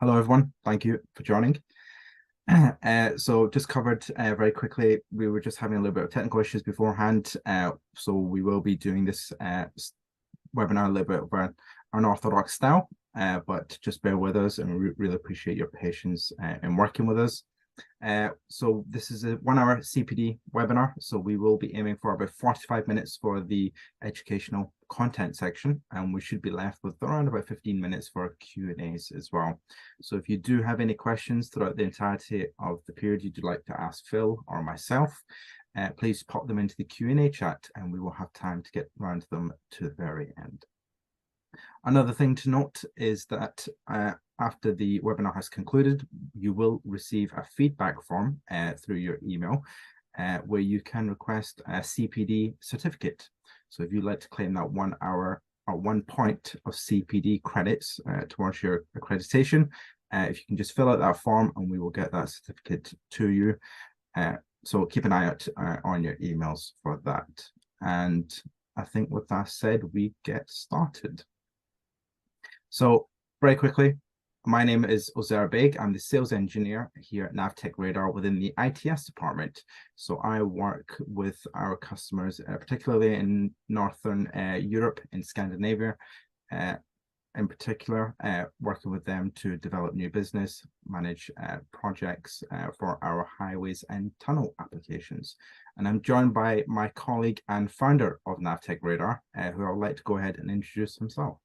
Hello, everyone. Thank you for joining. So just covered very quickly, we were just having a little bit of technical issues beforehand. So we will be doing this webinar a little bit of an unorthodox style, but just bear with us, and we really appreciate your patience in working with us. So this is a 1-hour CPD webinar. So we will be aiming for about 45 minutes for the educational content section, and we should be left with around about 15 minutes for Q&As as well. So if you do have any questions throughout the entirety of the period you'd like to ask Phil or myself, please pop them into the Q&A chat, and we will have time to get around to them to the very end. Another thing to note is that after the webinar has concluded, you will receive a feedback form through your email where you can request a CPD certificate. So if you'd like to claim that 1 hour or 1 point of CPD credits towards your accreditation, if you can just fill out that form and we will get that certificate to you. So keep an eye out on your emails for that. And I think with that said, we get started. So very quickly, my name is Ozair Beg. I'm the sales engineer here at Navtech Radar within the ITS department. So I work with our customers, particularly in Northern Europe, in Scandinavia, in particular, working with them to develop new business, manage projects for our highways and tunnel applications. And I'm joined by my colleague and founder of Navtech Radar, who I would like to go ahead and introduce himself.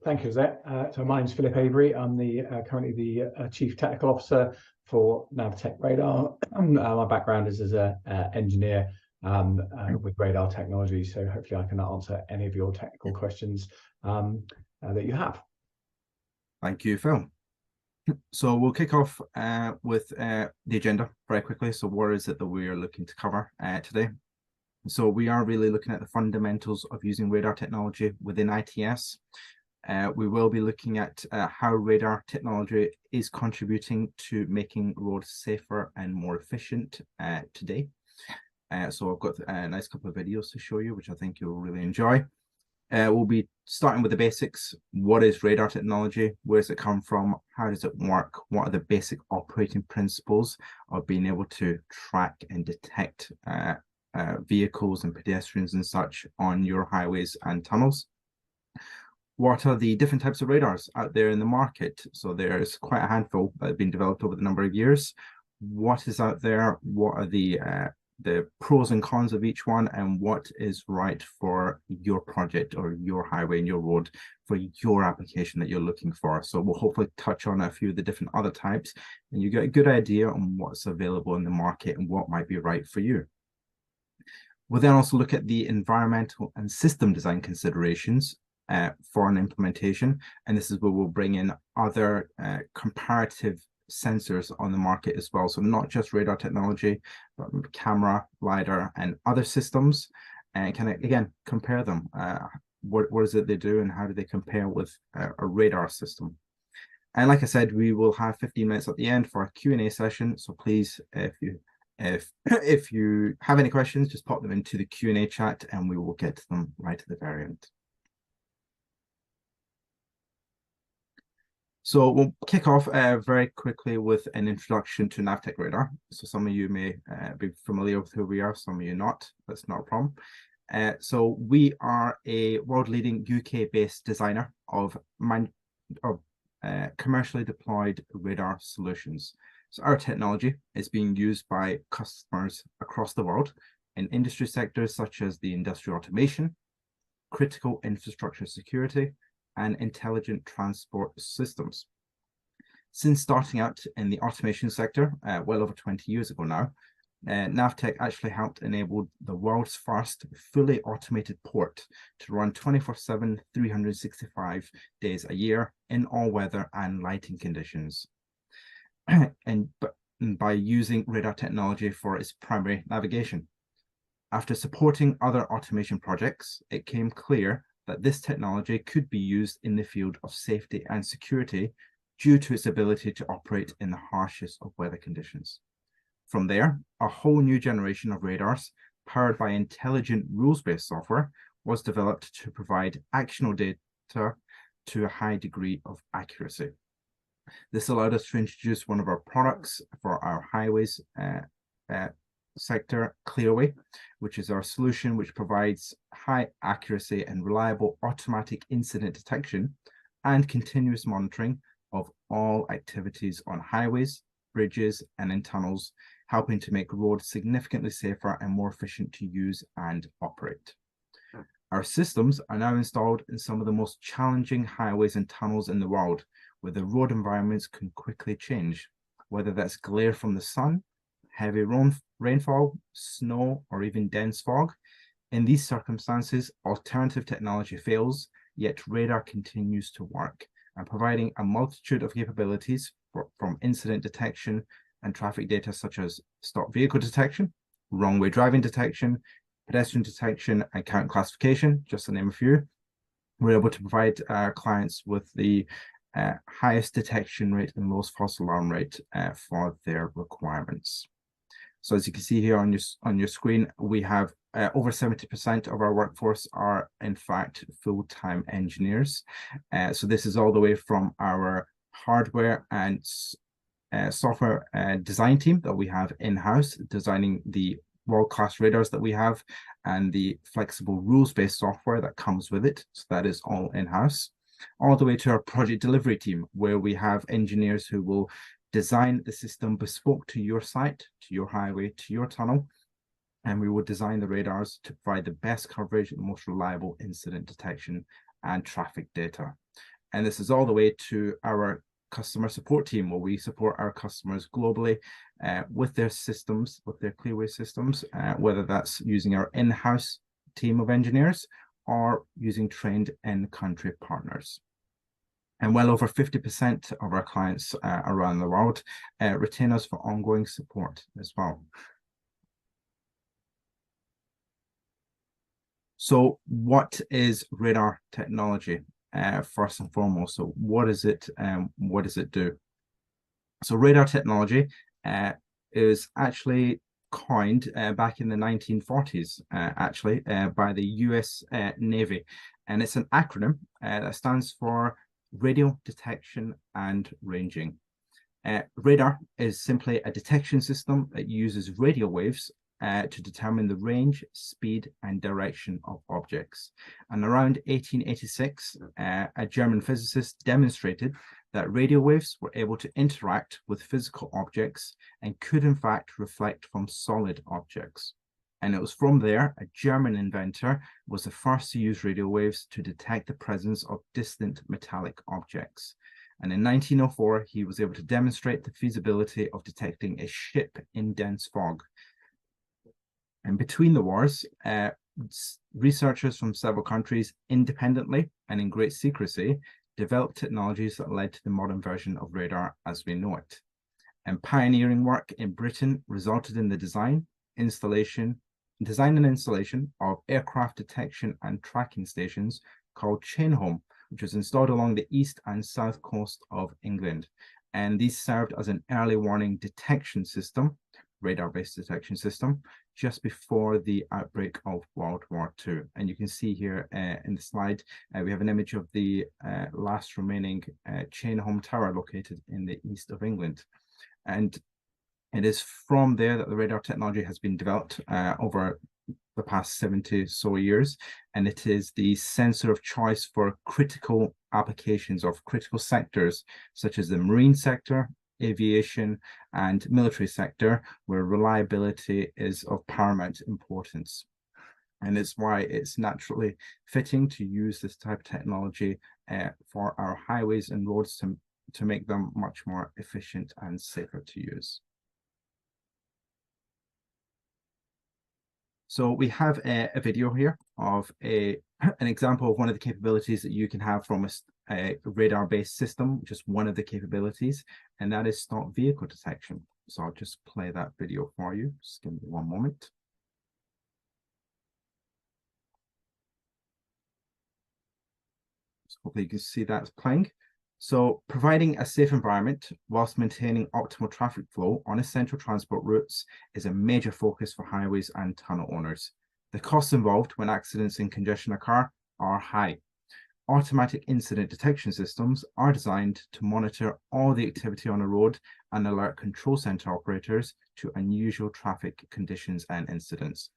Thank you, Zach. So my name's Philip Avery. I'm currently the Chief Technical Officer for Navtech Radar. My background is as an engineer with radar technology, so hopefully I can answer any of your technical questions that you have. Thank you, Phil. So we'll kick off with the agenda very quickly. So what is it that we are looking to cover today? So we are really looking at the fundamentals of using radar technology within ITS. We will be looking at how radar technology is contributing to making roads safer and more efficient today. So I've got a nice couple of videos to show you, which I think you'll really enjoy. We'll be starting with the basics. What is radar technology? Where does it come from? How does it work? What are the basic operating principles of being able to track and detect vehicles and pedestrians and such on your highways and tunnels? What are the different types of radars out there in the market? So there's quite a handful that have been developed over the number of years. What is out there? What are the pros and cons of each one, and what is right for your project or your highway and your road for your application that you're looking for? So we'll hopefully touch on a few of the different other types, and you get a good idea on what's available in the market and what might be right for you. We'll then also look at the environmental and system design considerations for an implementation, and this is where we'll bring in other comparative sensors on the market as well. So not just radar technology, but camera, LiDAR, and other systems, and kind of, again, compare them. What is it they do, and how do they compare with a radar system? And like I said, we will have 15 minutes at the end for a Q&A session. So please, if you have any questions, just pop them into the Q&A chat, and we will get to them right at the very end. So we'll kick off very quickly with an introduction to Navtech Radar. So some of you may be familiar with who we are, some of you not. That's not a problem. So we are a world-leading UK-based designer of commercially deployed radar solutions. So our technology is being used by customers across the world in industry sectors such as the industrial automation, critical infrastructure security, and intelligent transport systems. Since starting out in the automation sector well over 20 years ago now, Navtech actually helped enable the world's first fully automated port to run 24/7, 365 days a year in all weather and lighting conditions. And by using radar technology for its primary navigation. After supporting other automation projects, it became clear that this technology could be used in the field of safety and security due to its ability to operate in the harshest of weather conditions. From there, a whole new generation of radars, powered by intelligent rules-based software, was developed to provide actionable data to a high degree of accuracy. This allowed us to introduce one of our products for our highways sector, Clearway, which is our solution which provides high accuracy and reliable automatic incident detection and continuous monitoring of all activities on highways, bridges, and in tunnels, helping to make roads significantly safer and more efficient to use and operate. Our systems are now installed in some of the most challenging highways and tunnels in the world, where the road environments can quickly change, whether that's glare from the sun, heavy rainfall, snow, or even dense fog. In these circumstances, alternative technology fails, yet radar continues to work, and providing a multitude of capabilities from incident detection and traffic data such as stop vehicle detection, wrong way driving detection, pedestrian detection, and count classification, just to name a few. We're able to provide our clients with the highest detection rate and lowest false alarm rate for their requirements. So as you can see here on your screen, we have over 70% of our workforce are in fact full-time engineers. So this is all the way from our hardware and software design team that we have in-house, designing the world-class radars that we have and the flexible rules-based software that comes with it. So that is all in-house, all the way to our project delivery team, where we have engineers who will design the system bespoke to your site, to your highway, to your tunnel, and we will design the radars to provide the best coverage and the most reliable incident detection and traffic data. And this is all the way to our customer support team, where we support our customers globally with their systems, with their Clearway systems, whether that's using our in-house team of engineers or using trained in-country partners. And well over 50% of our clients around the world retain us for ongoing support as well. So what is radar technology? First and foremost, so what is it? What does it do? So radar technology is actually coined back in the 1940s, by the US Navy, and it's an acronym that stands for Radio Detection and Ranging. Radar is simply a detection system that uses radio waves to determine the range, speed, and direction of objects. And around 1886, a German physicist demonstrated that radio waves were able to interact with physical objects and could in fact reflect from solid objects. And it was from there, a German inventor was the first to use radio waves to detect the presence of distant metallic objects. And in 1904, he was able to demonstrate the feasibility of detecting a ship in dense fog. And between the wars, researchers from several countries independently and in great secrecy developed technologies that led to the modern version of radar as we know it. And pioneering work in Britain resulted in the design and installation of aircraft detection and tracking stations called chain home, which was installed along the east and south coast of England. And these served as an early warning detection system, radar-based detection system, just before the outbreak of World War II. And you can see here in the slide, we have an image of the last remaining chain home tower located in the east of England. And it is from there that the radar technology has been developed over the past 70 or so years, and it is the sensor of choice for critical applications of critical sectors, such as the marine sector, aviation, and military sector, where reliability is of paramount importance. And it's why it's naturally fitting to use this type of technology for our highways and roads to make them much more efficient and safer to use. So we have a video here of an example of one of the capabilities that you can have from a radar-based system, just one of the capabilities, and that is stop vehicle detection. So I'll just play that video for you. Just give me one moment. So hopefully you can see that's playing. So providing a safe environment whilst maintaining optimal traffic flow on essential transport routes is a major focus for highways and tunnel owners. The costs involved when accidents and congestion occur are high. Automatic incident detection systems are designed to monitor all the activity on a road and alert control center operators to unusual traffic conditions and incidents.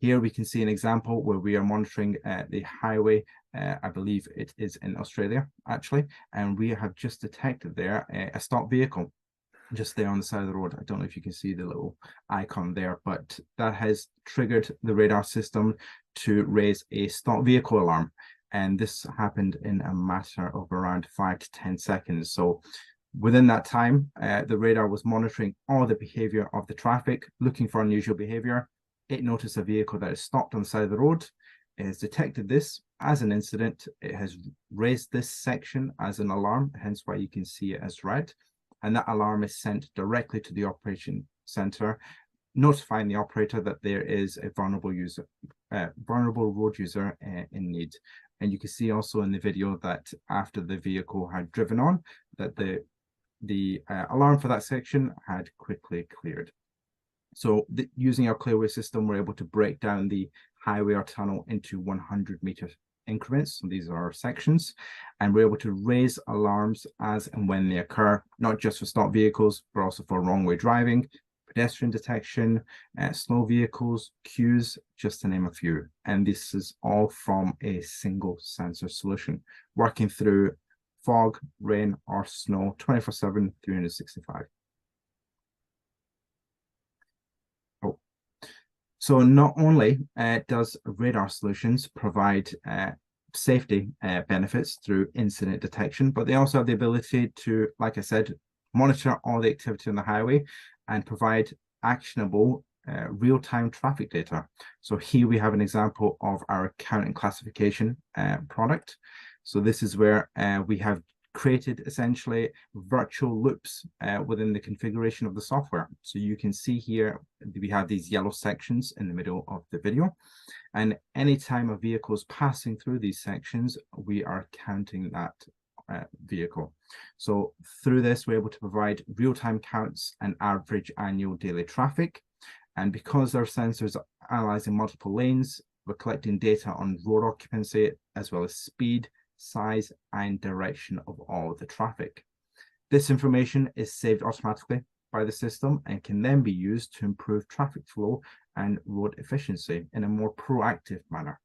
Here we can see an example where we are monitoring the highway. I believe it is in Australia, actually, and we have just detected there a stopped vehicle just there on the side of the road. I don't know if you can see the little icon there, but that has triggered the radar system to raise a stop vehicle alarm. And this happened in a matter of around 5 to 10 seconds. So within that time, the radar was monitoring all the behavior of the traffic, looking for unusual behavior. It noticed a vehicle that is stopped on the side of the road. It has detected this as an incident. It has raised this section as an alarm, hence why you can see it as red. And that alarm is sent directly to the operation center, notifying the operator that there is a vulnerable road user in need. And you can see also in the video that after the vehicle had driven on, that the alarm for that section had quickly cleared. So using our clearway system, we're able to break down the highway or tunnel into 100-meter increments. So these are our sections, and we're able to raise alarms as and when they occur, not just for stopped vehicles, but also for wrong way driving, pedestrian detection, slow vehicles, queues, just to name a few. And this is all from a single sensor solution, working through fog, rain, or snow 24/7, 365. So not only does radar solutions provide safety benefits through incident detection, but they also have the ability to, like I said, monitor all the activity on the highway and provide actionable real-time traffic data. So here we have an example of our count and classification product. So this is where we have created essentially virtual loops within the configuration of the software. So you can see here we have these yellow sections in the middle of the video, and anytime a vehicle is passing through these sections, we are counting that vehicle. So through this, we're able to provide real-time counts and average annual daily traffic. And because our sensors are analyzing multiple lanes, we're collecting data on road occupancy as well as speed, size, and direction of all the traffic. This information is saved automatically by the system and can then be used to improve traffic flow and road efficiency in a more proactive manner.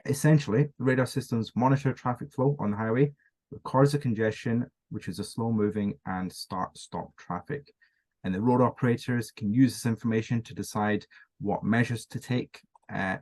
Essentially, radar systems monitor traffic flow on the highway, records the congestion, which is a slow-moving and start-stop traffic. And the road operators can use this information to decide what measures to take that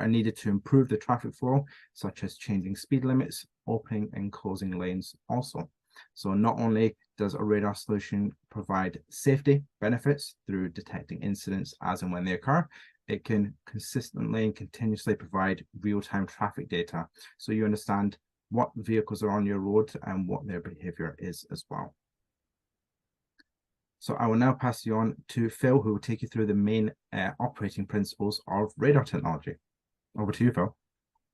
are needed to improve the traffic flow, such as changing speed limits, opening and closing lanes also. So not only does a radar solution provide safety benefits through detecting incidents as and when they occur, it can consistently and continuously provide real-time traffic data, so you understand what vehicles are on your road and what their behavior is as well. So I will now pass you on to Phil, who will take you through the main operating principles of radar technology. Over to you, Phil.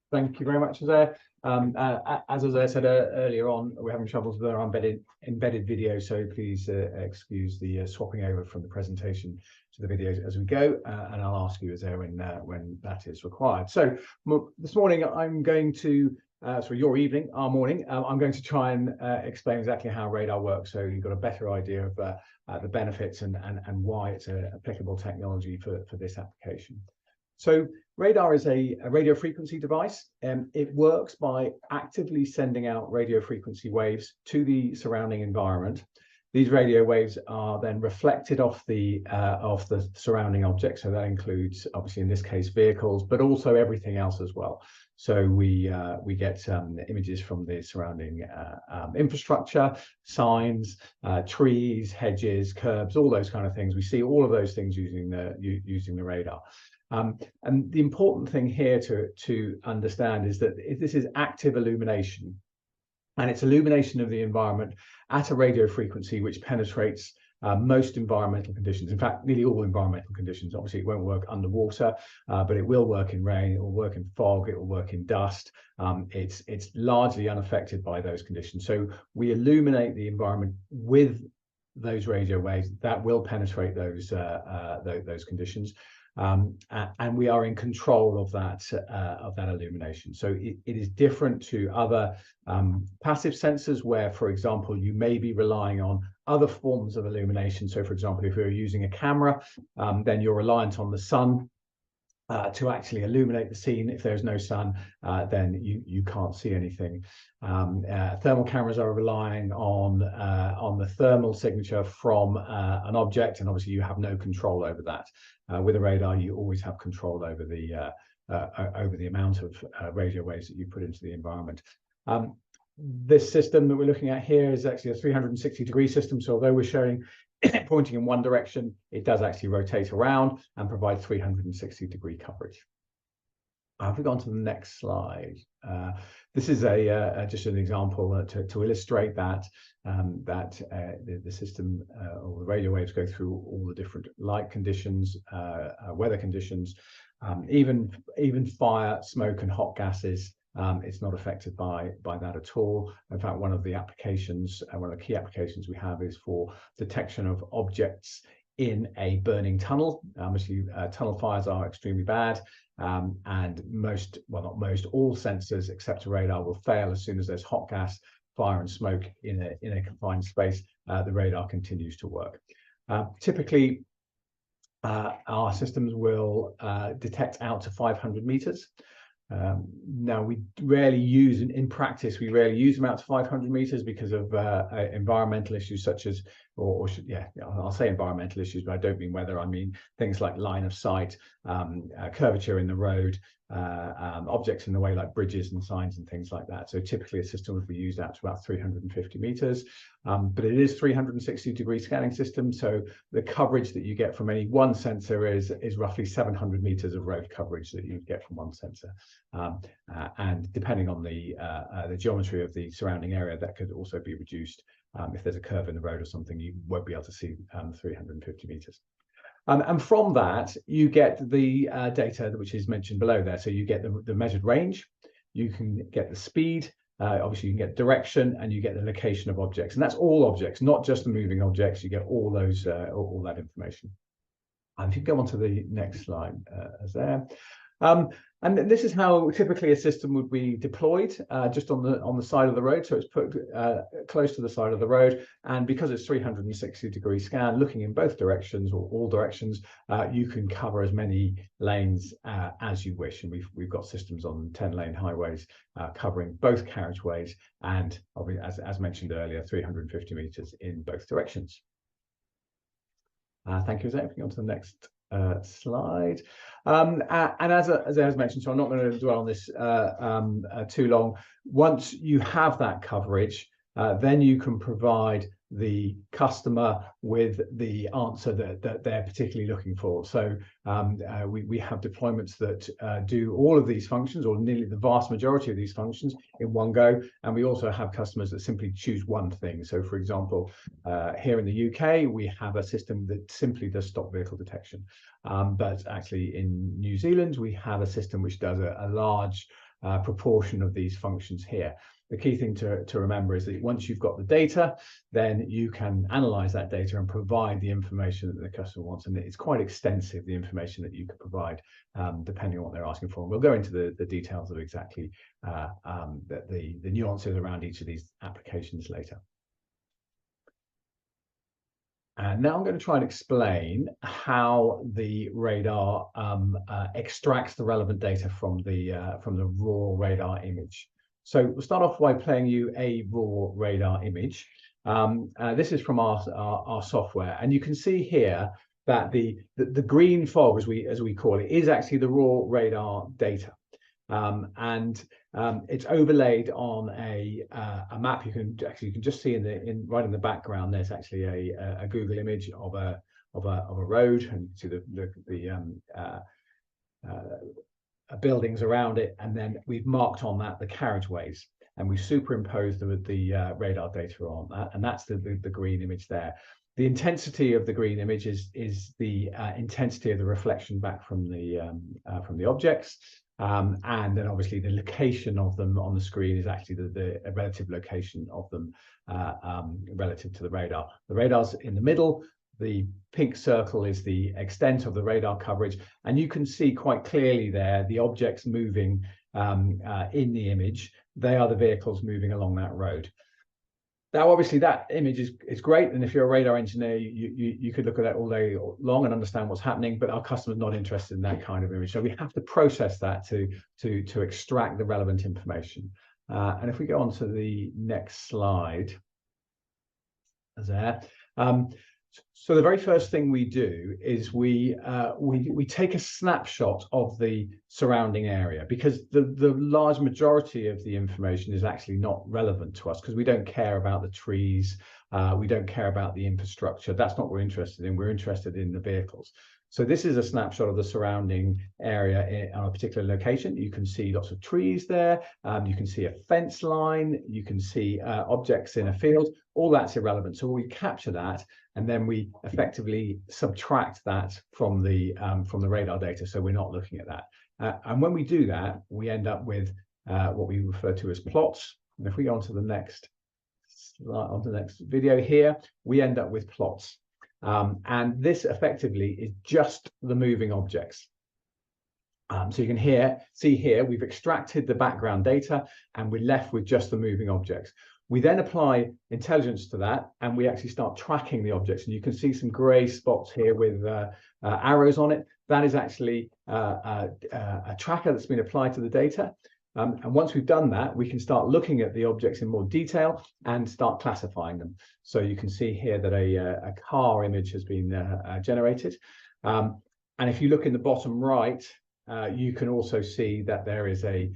Thank you very much, Jose. As I said earlier on, we're having troubles with our embedded video, so please excuse the swapping over from the presentation to the videos as we go, and I'll ask you, Jose, when that is required. So this morning, I'm going to, sorry, your evening, our morning, I'm going to try and explain exactly how radar works, so you've got a better idea of the benefits and why it's an applicable technology for this application. So radar is a radio frequency device, and it works by actively sending out radio frequency waves to the surrounding environment. These radio waves are then reflected off the surrounding objects. So that includes, obviously in this case, vehicles, but also everything else as well. So we get images from the surrounding infrastructure, signs, trees, hedges, curbs, all those kind of things. We see all of those things using the radar. And the important thing here to understand is that this is active illumination, and it's illumination of the environment at a radio frequency which penetrates most environmental conditions. In fact, nearly all environmental conditions. Obviously, it won't work underwater, but it will work in rain, it will work in fog, it will work in dust. It's largely unaffected by those conditions. So we illuminate the environment with those radio waves that will penetrate those conditions. and we are in control of that illumination. So it is different to other passive sensors where, for example, you may be relying on other forms of illumination. So, for example, if you're using a camera, then you're reliant on the sun to actually illuminate the scene. If there's no sun, then you can't see anything. Thermal cameras are relying on the thermal signature from an object, and obviously you have no control over that. With a radar, you always have control over the amount of radio waves that you put into the environment. This system that we're looking at here is actually a 360-degree system. So although we're showing pointing in one direction, it does actually rotate around and provide 360-degree coverage. If we go on to the next slide, this is just an example to illustrate that the system or the radio waves go through all the different light conditions, weather conditions, even fire, smoke, and hot gases. It's not affected by that at all. In fact, one of the key applications we have is for detection of objects in a burning tunnel. Obviously, tunnel fires are extremely bad, and all sensors except a radar will fail as soon as there's hot gas, fire, and smoke in a confined space. The radar continues to work. Typically, our systems will detect out to 500 meters. Now, we rarely use, in practice, we rarely use them out to 500 meters because of environmental issues such as, I'll say environmental issues, but I don't mean weather. I mean things like line of sight, curvature in the road, objects in the way like bridges and signs and things like that. So typically a system would be used out to about 350 meters, but it is 360-degree scanning system. So the coverage that you get from any one sensor is roughly 700 meters of road coverage that you get from one sensor. And depending on the geometry of the surrounding area, that could also be reduced. If there's a curve in the road or something, you won't be able to see 350 meters. And from that, you get the data which is mentioned below there. So you get the measured range, you can get the speed, obviously you can get direction, and you get the location of objects. And that's all objects, not just the moving objects. You get all those, all that information. And if you go on to the next slide, as there. And this is how typically a system would be deployed, just on the side of the road. So it's put close to the side of the road, and because it's 360-degree scan, looking in both directions or all directions, you can cover as many lanes as you wish. And we've got systems on 10-lane highways covering both carriageways, and as mentioned earlier, 350 meters in both directions. Thank you, Zach. Moving on to the next slide. And as mentioned, so I'm not going to dwell on this too long. Once you have that coverage, then you can provide the customer with the answer that they're particularly looking for. So we have deployments that do all of these functions, or nearly the vast majority of these functions, in one go. And we also have customers that simply choose one thing. So, for example, here in the UK, we have a system that simply does stock vehicle detection. But actually in New Zealand, we have a system which does a large proportion of these functions here. The key thing to remember is that once you've got the data, then you can analyze that data and provide the information that the customer wants. And it's quite extensive, the information that you can provide, depending on what they're asking for. And we'll go into the details of exactly the nuances around each of these applications later. And now I'm going to try and explain how the radar extracts the relevant data from the raw radar image. So we'll start off by playing you a raw radar image. This is from our software, and you can see here that the green fog, as we call it, is actually the raw radar data, and it's overlaid on a map. You can just see right in the background. There's actually a Google image of a road, and you can see the buildings around it, and then we've marked on that the carriageways, and we've superimposed the radar data on that, and that's the green image there. The intensity of the green image is the intensity of the reflection back from the objects, and then obviously the location of them on the screen is actually the relative location of them relative to the radar. The radar's in the middle. The pink circle is the extent of the radar coverage, and you can see quite clearly there the objects moving in the image. They are the vehicles moving along that road. Now, obviously, that image is great, and if you're a radar engineer, you could look at that all day long and understand what's happening. But our customer's not interested in that kind of image, so we have to process that to extract the relevant information. And if we go on to the next slide, there. So the very first thing we do is we take a snapshot of the surrounding area, because the large majority of the information is actually not relevant to us, because we don't care about the trees, we don't care about the infrastructure. That's not what we're interested in. We're interested in the vehicles. So this is a snapshot of the surrounding area on a particular location. You can see lots of trees there. You can see a fence line. You can see objects in a field. All that's irrelevant. So we capture that, and then we effectively subtract that from the radar data. So we're not looking at that. And when we do that, we end up with what we refer to as plots. And if we go on to the next slide, on to the next video here, we end up with plots. And this effectively is just the moving objects. So you can see here, we've extracted the background data and we're left with just the moving objects. We then apply intelligence to that, and we actually start tracking the objects. And you can see some gray spots here with arrows on it. That is actually a tracker that's been applied to the data. And once we've done that, we can start looking at the objects in more detail and start classifying them. So you can see here that a car image has been generated. And if you look in the bottom right, you can also see that there is a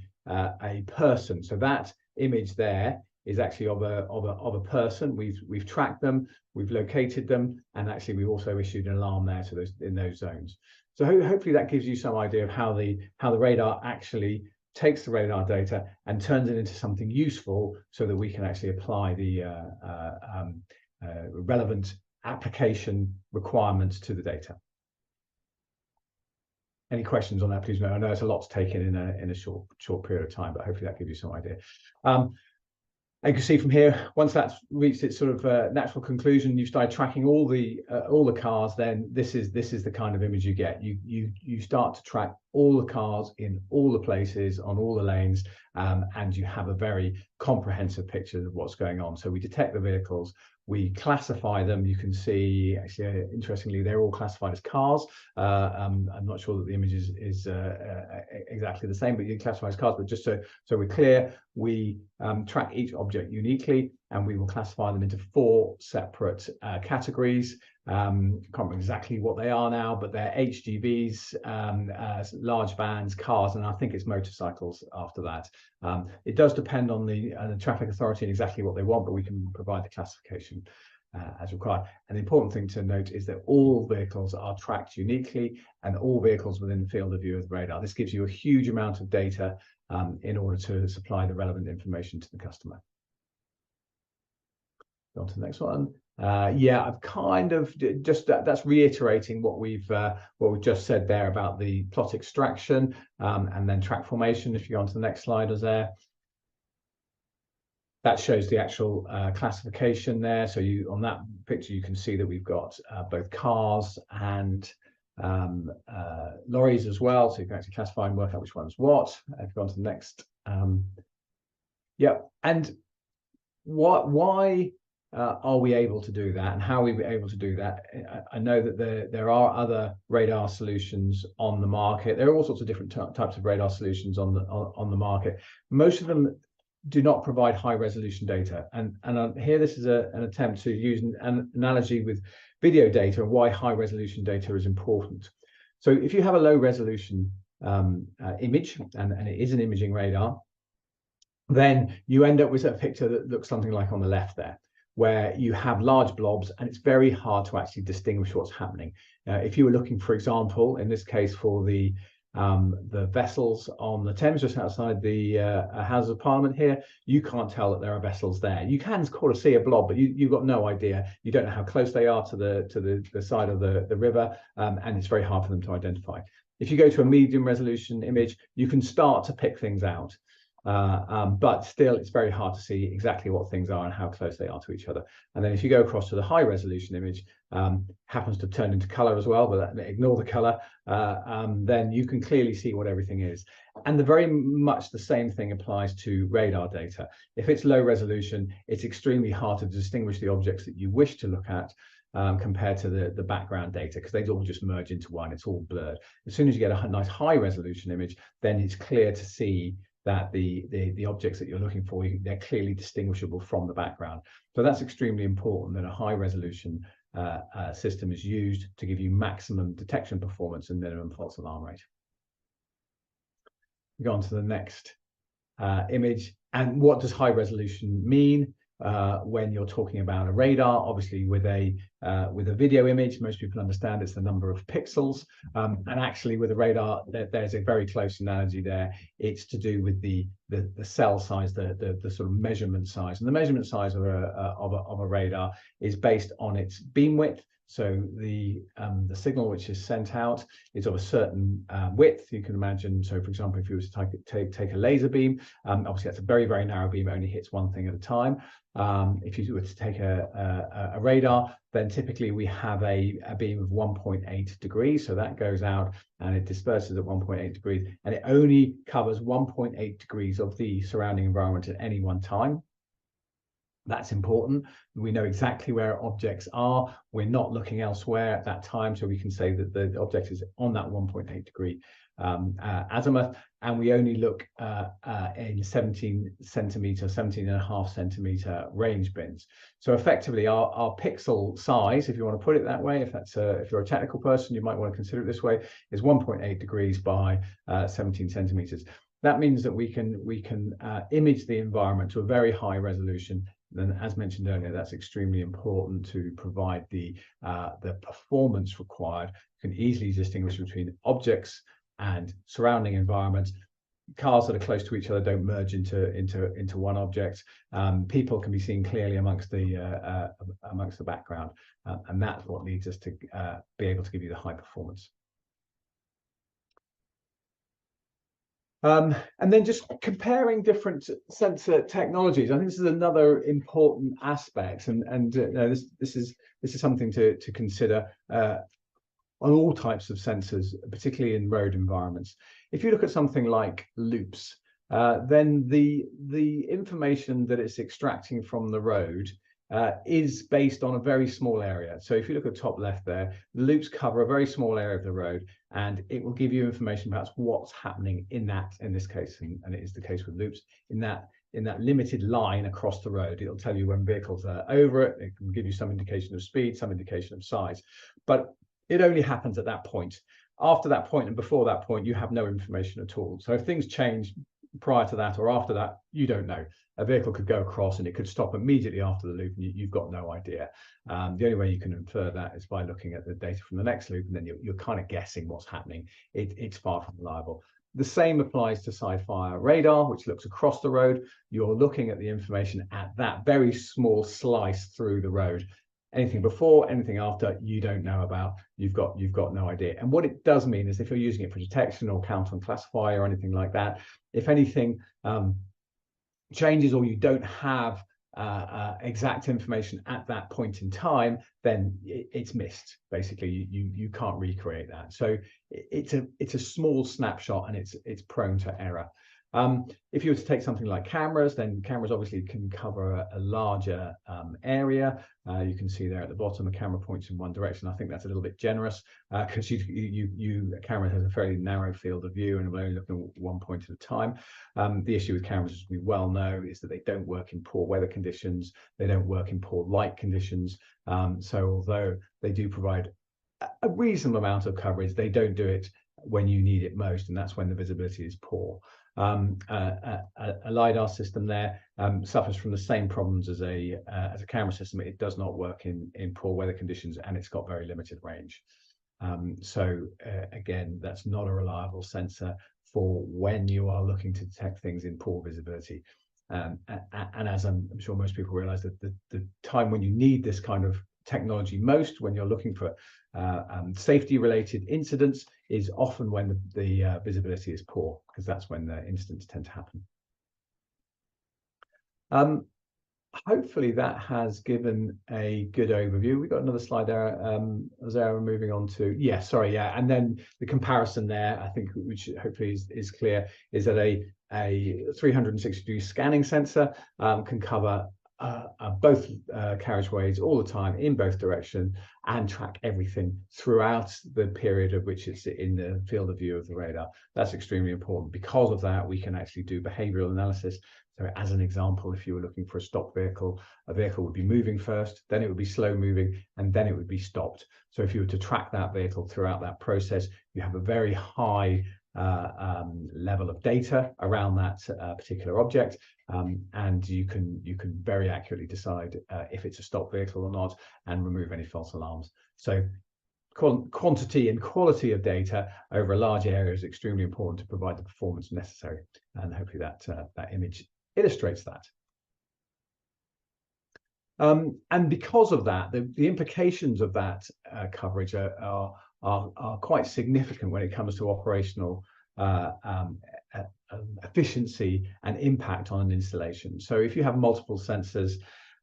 person. So that image there is actually of a person. We've tracked them, we've located them, and actually we've also issued an alarm there to in those zones. So hopefully that gives you some idea of how the radar actually takes the radar data and turns it into something useful, so that we can actually apply the relevant application requirements to the data. Any questions on that, please? I know it's a lot to take in a short period of time, but hopefully that gives you some idea. You can see from here, once that's reached its sort of natural conclusion, you start tracking all the cars. Then this is the kind of image you get. You start to track all the cars in all the places on all the lanes, and you have a very comprehensive picture of what's going on. So we detect the vehicles, we classify them. You can see, actually, interestingly, they're all classified as cars. I'm not sure that the image is exactly the same, but you can classify as cars. But just so we're clear, we track each object uniquely, and we will classify them into 4 separate categories. Can't remember exactly what they are now, but they're HGVs, large vans, cars, and I think it's motorcycles after that. It does depend on the traffic authority and exactly what they want, but we can provide the classification as required. And the important thing to note is that all vehicles are tracked uniquely, and all vehicles within the field of view of the radar. This gives you a huge amount of data in order to supply the relevant information to the customer. Go on to the next one. Yeah, I've kind of just that's reiterating what we've just said there about the plot extraction and then track formation. If you go on to the next slide, there, that shows the actual classification there. So on that picture, you can see that we've got both cars and lorries as well. So you can actually classify and work out which one's what. If you go on to the next, yeah, and why are we able to do that, and how are we able to do that? I know that there are other radar solutions on the market. There are all sorts of different types of radar solutions on the market. Most of them do not provide high resolution data, and here this is an attempt to use an analogy with video data and why high resolution data is important. So if you have a low resolution image, and it is an imaging radar, then you end up with a picture that looks something like on the left there, where you have large blobs and it's very hard to actually distinguish what's happening. If you were looking, for example, in this case for the vessels on the Thames just outside the Houses of Parliament here, you can't tell that there are vessels there. You can sort of see a blob, but you've got no idea. You don't know how close they are to the side of the river, and it's very hard for them to identify. If you go to a medium resolution image, you can start to pick things out. but still it's very hard to see exactly what things are and how close they are to each other. And then if you go across to the high resolution image, happens to turn into color as well, but ignore the color, then you can clearly see what everything is. And very much the same thing applies to radar data. If it's low resolution, it's extremely hard to distinguish the objects that you wish to look at compared to the background data, because they all just merge into one. It's all blurred. As soon as you get a nice high resolution image, then it's clear to see that the objects that you're looking for, they're clearly distinguishable from the background. So that's extremely important, that a high resolution system is used to give you maximum detection performance and minimum false alarm rate. We go on to the next image. And what does high resolution mean? When you're talking about a radar, obviously with a video image, most people understand it's the number of pixels, and actually with a radar, there's a very close analogy there. It's to do with the cell size, the sort of measurement size, and the measurement size of a radar is based on its beam width. So the signal which is sent out is of a certain width. You can imagine, so for example, if you were to take a laser beam, obviously that's a very, very narrow beam, it only hits one thing at a time. If you were to take a radar, then typically we have a beam of 1.8 degrees. So that goes out and it disperses at 1.8 degrees, and it only covers 1.8 degrees of the surrounding environment at any one time. That's important. We know exactly where objects are. We're not looking elsewhere at that time, so we can say that the object is on that 1.8 degree azimuth, and we only look in 17.5 centimeter range bins. So effectively, our pixel size, if you want to put it that way, if you're a technical person, you might want to consider it this way, is 1.8 degrees by 17 centimeters. That means that we can image the environment to a very high resolution. Then, as mentioned earlier, that's extremely important to provide the performance required. You can easily distinguish between objects and surrounding environments. Cars that are close to each other don't merge into one object. People can be seen clearly amongst the background, and that's what leads us to be able to give you the high performance. And then just comparing different sensor technologies, I think this is another important aspect, and this is something to consider on all types of sensors, particularly in road environments. If you look at something like loops, then the information that it's extracting from the road is based on a very small area. So if you look at top left there, the loops cover a very small area of the road, and it will give you information about what's happening in this case, and it is the case with loops, in that limited line across the road. It'll tell you when vehicles are over it. It can give you some indication of speed, some indication of size, but it only happens at that point. After that point and before that point, you have no information at all. So if things change prior to that or after that, you don't know. A vehicle could go across and it could stop immediately after the loop, and you've got no idea. The only way you can infer that is by looking at the data from the next loop, and then you're kind of guessing what's happening. It's far from reliable. The same applies to side-fire radar, which looks across the road. You're looking at the information at that very small slice through the road. Anything before, anything after, you don't know about. You've got no idea. And what it does mean is if you're using it for detection or count and classify or anything like that, if anything changes or you don't have exact information at that point in time, then it's missed. Basically, you can't recreate that. So it's a small snapshot, and it's prone to error. If you were to take something like cameras, then cameras obviously can cover a larger area. You can see there at the bottom, a camera points in one direction. I think that's a little bit generous because a camera has a fairly narrow field of view and we're only looking at one point at a time. The issue with cameras, as we well know, is that they don't work in poor weather conditions. They don't work in poor light conditions. So although they do provide a reasonable amount of coverage, they don't do it when you need it most, and that's when the visibility is poor. A LiDAR system there suffers from the same problems as a camera system. It does not work in poor weather conditions, and it's got very limited range. So again, that's not a reliable sensor for when you are looking to detect things in poor visibility. And as I'm sure most people realize, that the time when you need this kind of technology most, when you're looking for safety related incidents, is often when the visibility is poor, because that's when the incidents tend to happen. Hopefully that has given a good overview. We've got another slide there, Zara, moving on to, yeah, sorry, yeah. And then the comparison there, I think, which hopefully is clear, is that a 360-degree scanning sensor can cover both carriageways all the time in both directions and track everything throughout the period of which it's in the field of view of the radar. That's extremely important. Because of that, we can actually do behavioral analysis. So as an example, if you were looking for a stopped vehicle, a vehicle would be moving first, then it would be slow moving, and then it would be stopped. So if you were to track that vehicle throughout that process, you have a very high level of data around that particular object, and you can very accurately decide if it's a stopped vehicle or not, and remove any false alarms. So quantity and quality of data over a large area is extremely important to provide the performance necessary, and hopefully that image illustrates that. And because of that, the implications of that coverage are quite significant when it comes to operational efficiency and impact on an installation. So if you have multiple sensors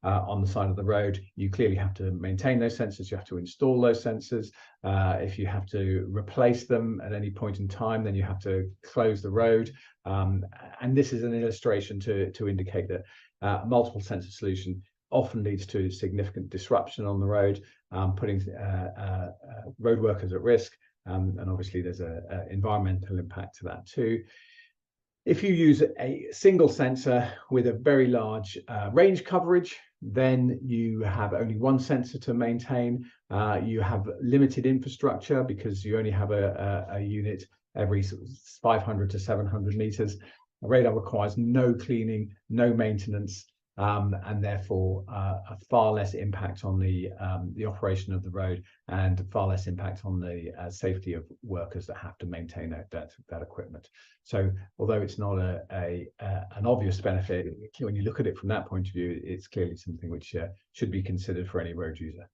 on the side of the road, you clearly have to maintain those sensors, you have to install those sensors. If you have to replace them at any point in time, then you have to close the road. And this is an illustration to indicate that multiple sensor solution often leads to significant disruption on the road, putting road workers at risk. And obviously there's an environmental impact to that too. If you use a single sensor with a very large range coverage, then you have only one sensor to maintain. You have limited infrastructure because you only have a unit every 500 to 700 meters. A radar requires no cleaning, no maintenance, and therefore a far less impact on the operation of the road, and far less impact on the safety of workers that have to maintain that equipment. So although it's not an obvious benefit, when you look at it from that point of view, it's clearly something which should be considered for any road user.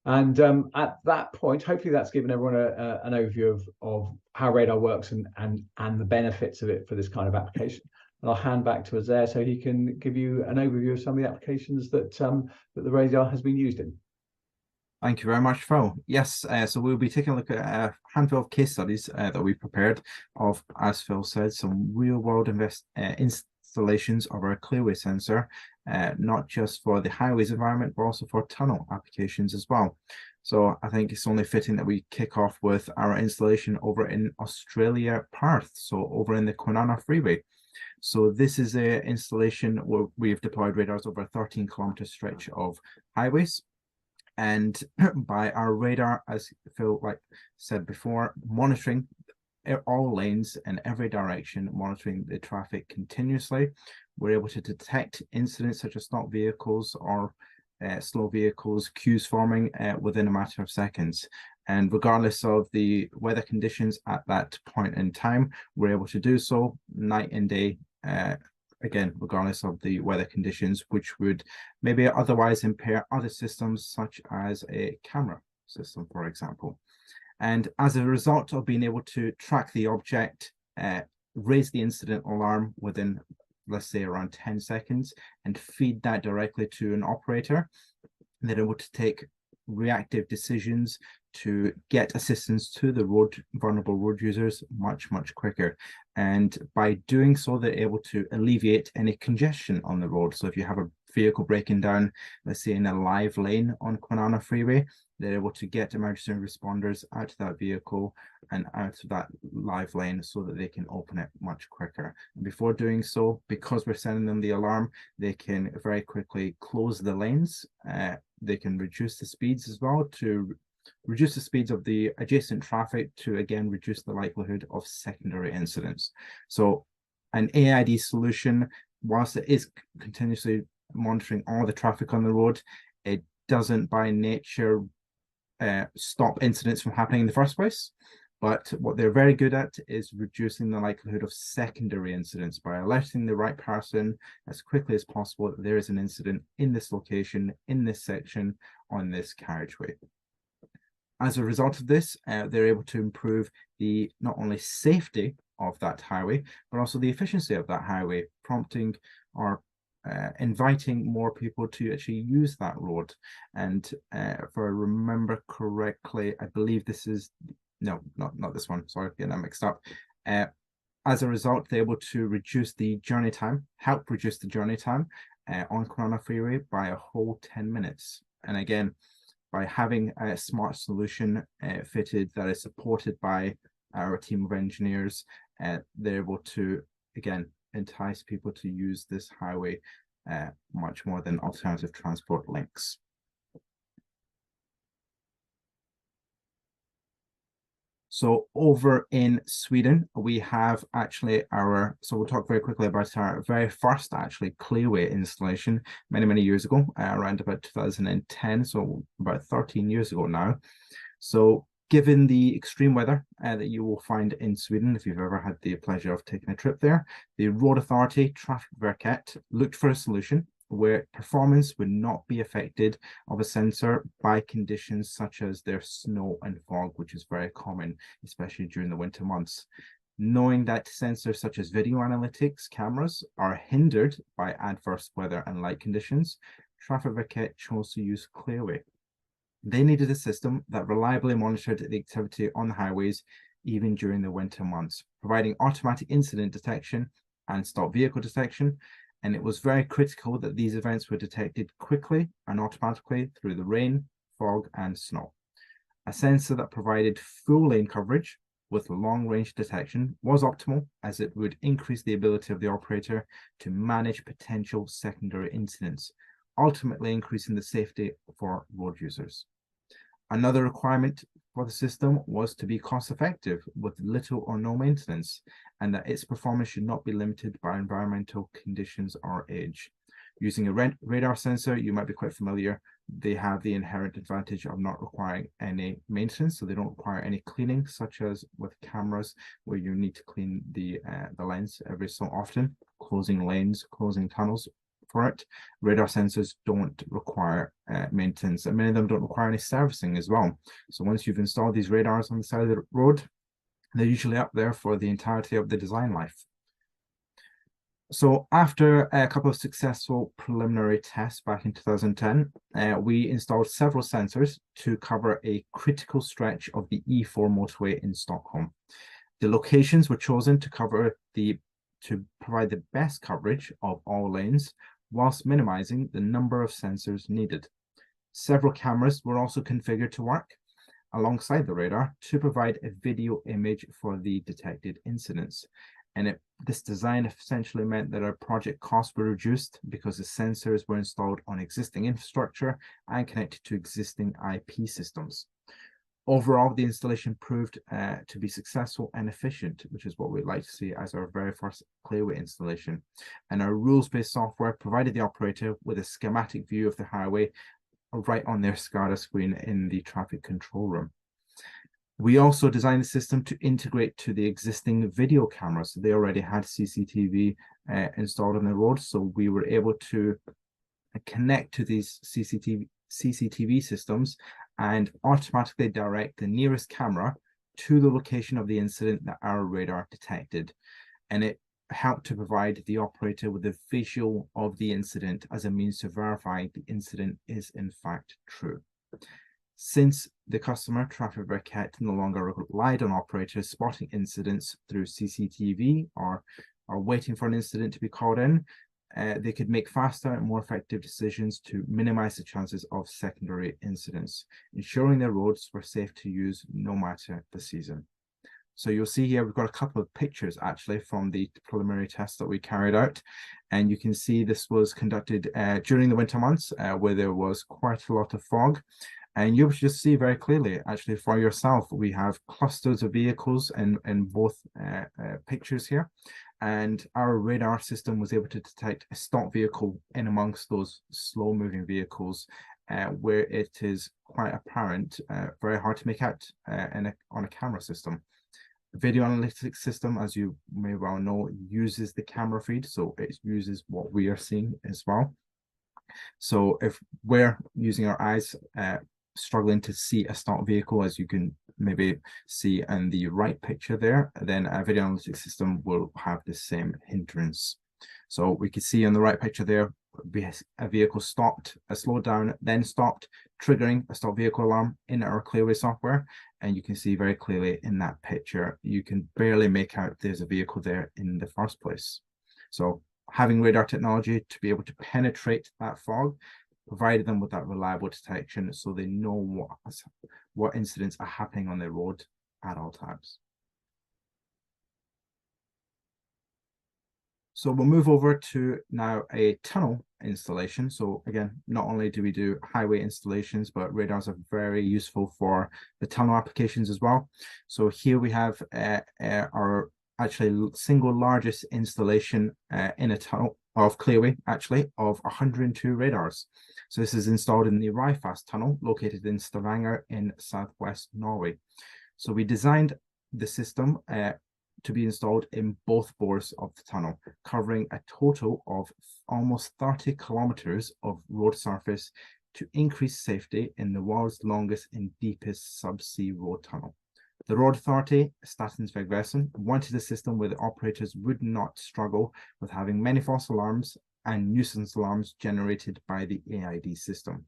And at that point, hopefully that's given everyone an overview of how radar works and the benefits of it for this kind of application. And I'll hand back to Azair so he can give you an overview of some of the applications that that the radar has been used in. Thank you very much, Phil. Yes, so we'll be taking a look at a handful of case studies that we prepared of, as Phil said, some real-world installations of our clearway sensor, not just for the highways environment, but also for tunnel applications as well. So I think it's only fitting that we kick off with our installation over in Australia, Perth, so over in the Kwinana Freeway. So this is an installation where we've deployed radars over a 13-kilometer stretch of highways. And by our radar, as Phil said before, monitoring all lanes in every direction, monitoring the traffic continuously, we're able to detect incidents such as stopped vehicles or slow vehicles, queues forming within a matter of seconds. And regardless of the weather conditions at that point in time, we're able to do so night and day, again, regardless of the weather conditions, which would maybe otherwise impair other systems, such as a camera system, for example. And as a result of being able to track the object, raise the incident alarm within, let's say, around 10 seconds, and feed that directly to an operator, they're able to take reactive decisions to get assistance to the vulnerable road users much quicker. And by doing so, they're able to alleviate any congestion on the road. So if you have a vehicle breaking down, let's say in a live lane on Kwinana Freeway, they're able to get emergency responders out of that vehicle and out of that live lane so that they can open it much quicker. And before doing so, because we're sending them the alarm, they can very quickly close the lanes. They can reduce the speeds as well, to reduce the speeds of the adjacent traffic, to again reduce the likelihood of secondary incidents. So an AID solution, whilst it is continuously monitoring all the traffic on the road, it doesn't by nature stop incidents from happening in the first place. But what they're very good at is reducing the likelihood of secondary incidents by alerting the right person as quickly as possible that there is an incident in this location, in this section, on this carriageway. As a result of this, they're able to improve the not only safety of that highway, but also the efficiency of that highway, prompting or inviting more people to actually use that road. And if I remember correctly, I believe this is, no, not this one, sorry, getting that mixed up. As a result, they're able to reduce the journey time, help reduce the journey time on Corona Freeway by a whole 10 minutes. And again, by having a smart solution fitted that is supported by our team of engineers, they're able to, again, entice people to use this highway much more than alternative transport links. So over in Sweden, we have actually so we'll talk very quickly about our very first actually clearway installation many years ago, around about 2010, so about 13 years ago now. So given the extreme weather that you will find in Sweden, if you've ever had the pleasure of taking a trip there, the Road Authority, Trafikverket, looked for a solution where performance would not be affected of a sensor by conditions such as their snow and fog, which is very common, especially during the winter months. Knowing that sensors such as video analytics cameras are hindered by adverse weather and light conditions, Trafikverket chose to use Clearway. They needed a system that reliably monitored the activity on the highways even during the winter months, providing automatic incident detection and stop vehicle detection. And it was very critical that these events were detected quickly and automatically through the rain, fog, and snow. A sensor that provided full lane coverage with long-range detection was optimal, as it would increase the ability of the operator to manage potential secondary incidents, ultimately increasing the safety for road users. Another requirement for the system was to be cost-effective with little or no maintenance, and that its performance should not be limited by environmental conditions or age. Using a radar sensor, you might be quite familiar. They have the inherent advantage of not requiring any maintenance, so they don't require any cleaning, such as with cameras, where you need to clean the lens every so often, closing lanes, closing tunnels for it. Radar sensors don't require maintenance, and many of them don't require any servicing as well. So once you've installed these radars on the side of the road, they're usually up there for the entirety of the design life. So after a couple of successful preliminary tests back in 2010, we installed several sensors to cover a critical stretch of the E4 motorway in Stockholm. The locations were chosen to provide the best coverage of all lanes, whilst minimizing the number of sensors needed. Several cameras were also configured to work alongside the radar to provide a video image for the detected incidents. And this design essentially meant that our project costs were reduced because the sensors were installed on existing infrastructure and connected to existing IP systems. Overall, the installation proved to be successful and efficient, which is what we'd like to see as our very first Clearway installation. And our rules-based software provided the operator with a schematic view of the highway right on their SCADA screen in the traffic control room. We also designed the system to integrate to the existing video cameras. They already had CCTV installed on the road, so we were able to connect to these CCTV systems and automatically direct the nearest camera to the location of the incident that our radar detected. And it helped to provide the operator with a visual of the incident as a means to verify the incident is in fact true. Since the customer, Trafikverket, no longer relied on operators spotting incidents through CCTV or waiting for an incident to be called in, they could make faster and more effective decisions to minimize the chances of secondary incidents, ensuring their roads were safe to use no matter the season. So you'll see here, we've got a couple of pictures actually from the preliminary tests that we carried out. And you can see this was conducted during the winter months where there was quite a lot of fog. And you'll just see very clearly, actually, for yourself, we have clusters of vehicles in both pictures here. And our radar system was able to detect a stop vehicle in amongst those slow-moving vehicles where it is quite apparent, very hard to make out on a camera system. The video analytics system, as you may well know, uses the camera feed, so it uses what we are seeing as well. So if we're using our eyes struggling to see a stop vehicle, as you can maybe see in the right picture there, then a video analytics system will have the same hindrance. So we can see on the right picture there, a vehicle stopped, slowed down, then stopped, triggering a stop vehicle alarm in our Clearway software. And you can see very clearly in that picture, you can barely make out there's a vehicle there in the first place. So having radar technology to be able to penetrate that fog provided them with that reliable detection so they know what incidents are happening on their road at all times. So we'll move over to now a tunnel installation. So again, not only do we do highway installations, but radars are very useful for the tunnel applications as well. So here we have our actually single largest installation in a tunnel of Clearway, actually, of 102 radars. So this is installed in the Ryfast tunnel located in Stavanger in southwest Norway. So we designed the system to be installed in both bores of the tunnel, covering a total of almost 30 kilometers of road surface to increase safety in the world's longest and deepest subsea road tunnel. The Road Authority, Statens vegvesen, wanted a system where the operators would not struggle with having many false alarms and nuisance alarms generated by the AID system.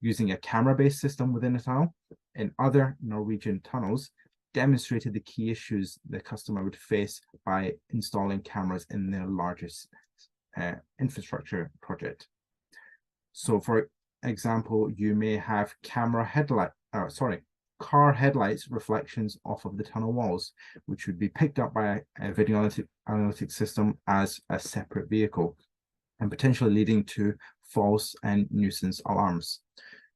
Using a camera-based system within the tunnel, in other Norwegian tunnels, demonstrated the key issues the customer would face by installing cameras in their largest infrastructure project. So for example, you may have car headlights reflections off of the tunnel walls, which would be picked up by a video analytics system as a separate vehicle and potentially leading to false and nuisance alarms.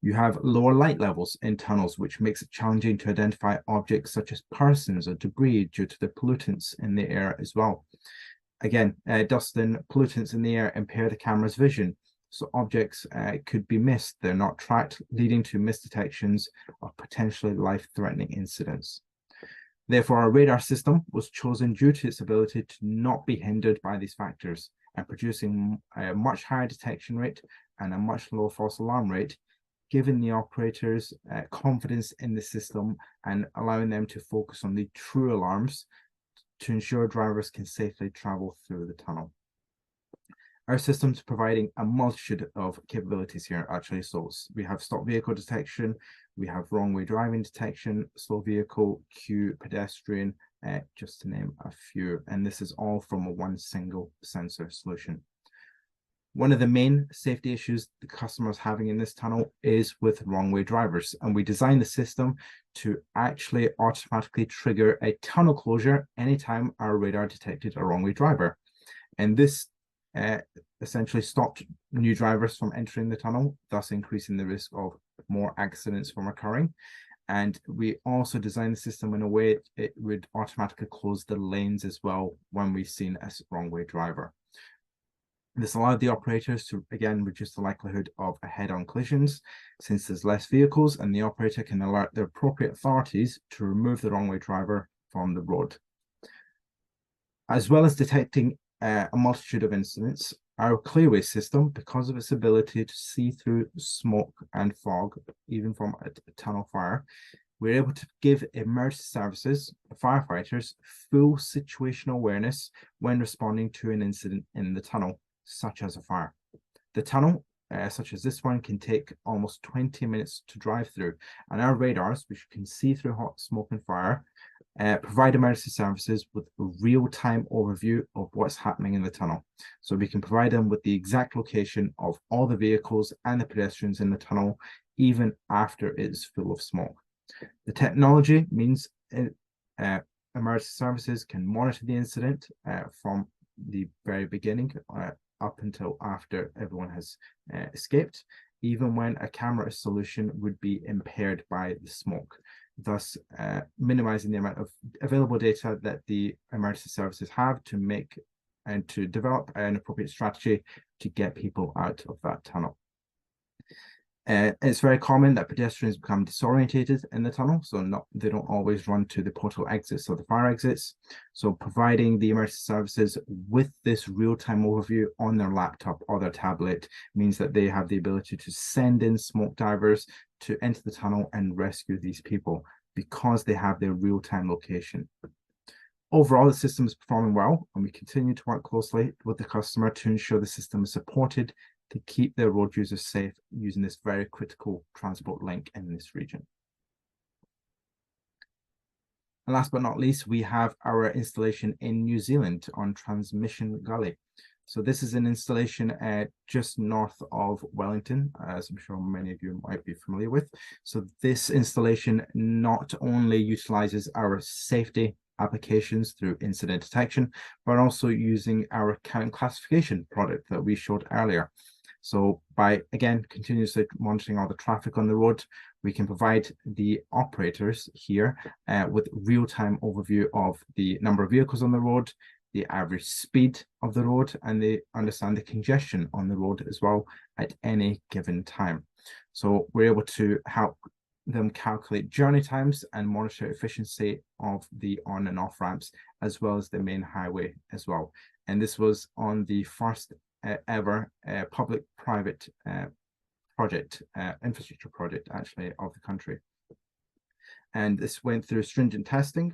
You have lower light levels in tunnels, which makes it challenging to identify objects such as persons or debris due to the pollutants in the air as well. Again, dust and pollutants in the air impair the camera's vision, so objects could be missed. They're not tracked, leading to misdetections of potentially life-threatening incidents. Therefore, our radar system was chosen due to its ability to not be hindered by these factors and producing a much higher detection rate and a much lower false alarm rate, giving the operators confidence in the system and allowing them to focus on the true alarms to ensure drivers can safely travel through the tunnel. Our system's providing a multitude of capabilities here, actually. So we have stop vehicle detection, we have wrong way driving detection, slow vehicle, queue, pedestrian, just to name a few. And this is all from one single sensor solution. One of the main safety issues the customer is having in this tunnel is with wrong way drivers. And we designed the system to actually automatically trigger a tunnel closure anytime our radar detected a wrong way driver. And this essentially stopped new drivers from entering the tunnel, thus increasing the risk of more accidents from occurring. And we also designed the system in a way it would automatically close the lanes as well when we've seen a wrong way driver. This allowed the operators to, again, reduce the likelihood of head-on collisions, since there's less vehicles and the operator can alert the appropriate authorities to remove the wrong way driver from the road. As well as detecting a multitude of incidents, our Clearway system, because of its ability to see through smoke and fog, even from a tunnel fire, we're able to give emergency services, firefighters, full situational awareness when responding to an incident in the tunnel, such as a fire. The tunnel, such as this one, can take almost 20 minutes to drive through, and our radars, which can see through hot smoke and fire, provide emergency services with a real-time overview of what's happening in the tunnel. So we can provide them with the exact location of all the vehicles and the pedestrians in the tunnel, even after it is full of smoke. The technology means emergency services can monitor the incident from the very beginning up until after everyone has escaped, even when a camera solution would be impaired by the smoke, thus minimizing the amount of available data that the emergency services have to make and to develop an appropriate strategy to get people out of that tunnel. It's very common that pedestrians become disorientated in the tunnel, so they don't always run to the portal exits or the fire exits. So providing the emergency services with this real-time overview on their laptop or their tablet means that they have the ability to send in smoke divers to enter the tunnel and rescue these people because they have their real-time location. Overall, the system is performing well, and we continue to work closely with the customer to ensure the system is supported to keep their road users safe using this very critical transport link in this region. And last but not least, we have our installation in New Zealand on Transmission Gully. So this is an installation just north of Wellington, as I'm sure many of you might be familiar with. So this installation not only utilizes our safety applications through incident detection, but also using our account classification product that we showed earlier. So by, again, continuously monitoring all the traffic on the road, we can provide the operators here with real-time overview of the number of vehicles on the road, the average speed of the road, and they understand the congestion on the road as well at any given time. So we're able to help them calculate journey times and monitor efficiency of the on and off ramps, as well as the main highway as well. And this was on the first ever public-private project, infrastructure project actually of the country. And this went through stringent testing.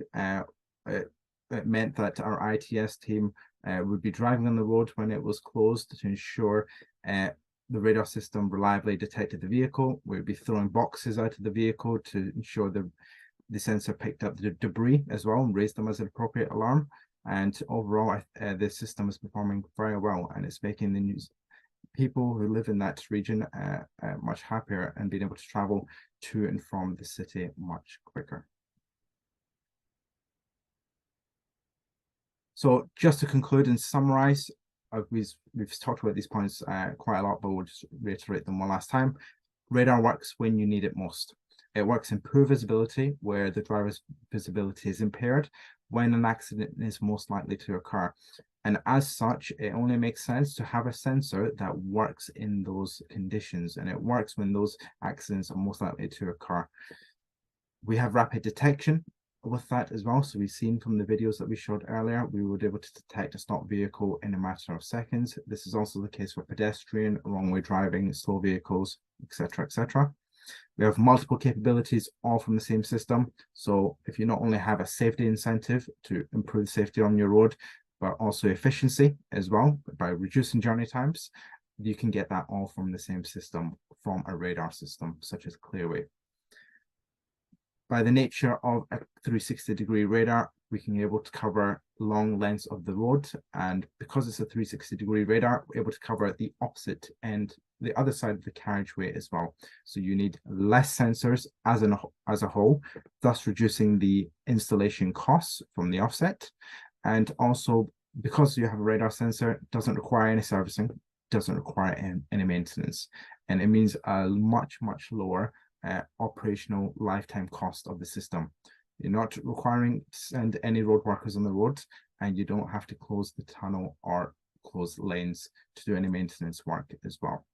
It meant that our ITS team would be driving on the road when it was closed to ensure the radar system reliably detected the vehicle. We'd be throwing boxes out of the vehicle to ensure the sensor picked up the debris as well and raised them as an appropriate alarm. And overall, the system is performing very well, and it's making the news people who live in that region much happier and being able to travel to and from the city much quicker. So just to conclude and summarize, we've talked about these points quite a lot, but we'll just reiterate them one last time. Radar works when you need it most. It works in poor visibility, where the driver's visibility is impaired, when an accident is most likely to occur. And as such, it only makes sense to have a sensor that works in those conditions, and it works when those accidents are most likely to occur. We have rapid detection with that as well. So we've seen from the videos that we showed earlier, we were able to detect a stopped vehicle in a matter of seconds. This is also the case for pedestrian, wrong-way driving, slow vehicles, etc., etc. We have multiple capabilities all from the same system. So if you not only have a safety incentive to improve safety on your road, but also efficiency as well by reducing journey times, you can get that all from the same system, from a radar system such as Clearway. By the nature of a 360-degree radar, we can be able to cover long lengths of the road, and because it's a 360-degree radar, we're able to cover the opposite end, the other side of the carriageway as well. So you need less sensors as a whole, thus reducing the installation costs from the offset. And also, because you have a radar sensor, it doesn't require any servicing, doesn't require any maintenance, and it means a much lower operational lifetime cost of the system. You're not requiring to send any road workers on the road, and you don't have to close the tunnel or close lanes to do any maintenance work as well.